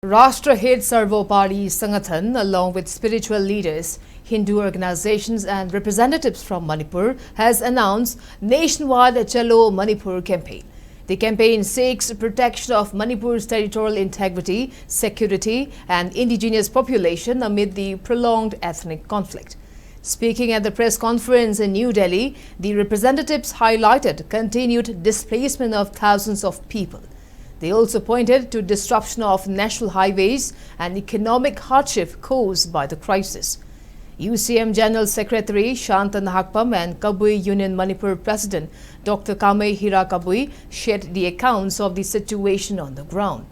Rashtrahit Sarvopadi Sangathan, along with spiritual leaders, Hindu organizations and representatives from Manipur, has announced nationwide Chalo Manipur campaign. The campaign seeks protection of Manipur's territorial integrity, security and indigenous population amid the prolonged ethnic conflict. Speaking at the press conference in New Delhi, the representatives highlighted continued displacement of thousands of people. They also pointed to disruption of national highways and economic hardship caused by the crisis. UCM General Secretary Shanta Nahakpam and Kabui Union Manipur President Dr. Kamei Hira Kabui shared the accounts of the situation on the ground.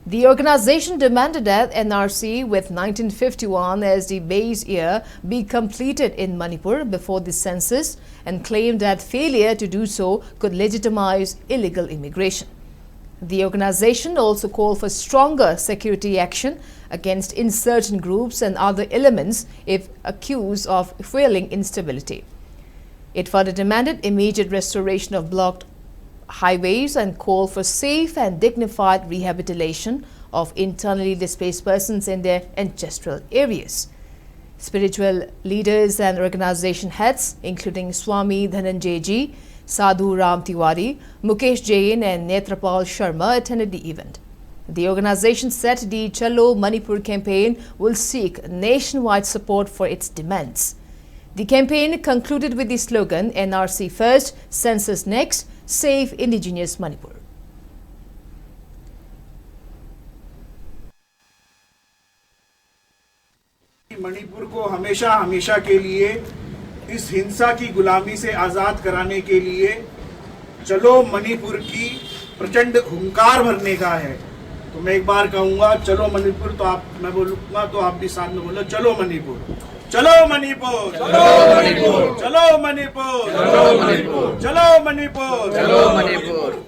The organization demanded that NRC with 1951 as the base year be completed in Manipur before the census and claimed that failure to do so could legitimize illegal immigration. The organization also called for stronger security action against insurgent groups and other elements if accused of fueling instability. It further demanded immediate restoration of blocked highways and called for safe and dignified rehabilitation of internally displaced persons in their ancestral areas. Spiritual leaders and organization heads, including Swami Dhananjay Ji, Sadhu Ram Tiwari, Mukesh Jain and Netrapal Sharma attended the event. The organization said the Chalo Manipur campaign will seek nationwide support for its demands. The campaign concluded with the slogan NRC first, census next, save indigenous Manipur. Manipur को हमेशा हमेशा के लिए इस हिंसा की गुलामी से आजाद कराने के लिए चलो मणिपुर की प्रचंड हुंकार भरने का है। तो मैं एक बार कहूंगा चलो मणिपुर, तो मैं बोलूंगा तो आप भी साथ में बोलो चलो मणिपुर, चलो मणिपुर, चलो मणिपुर, चलो मणिपुर, चलो मणिपुर, चलो मणिपुर, चलो मणिपुर।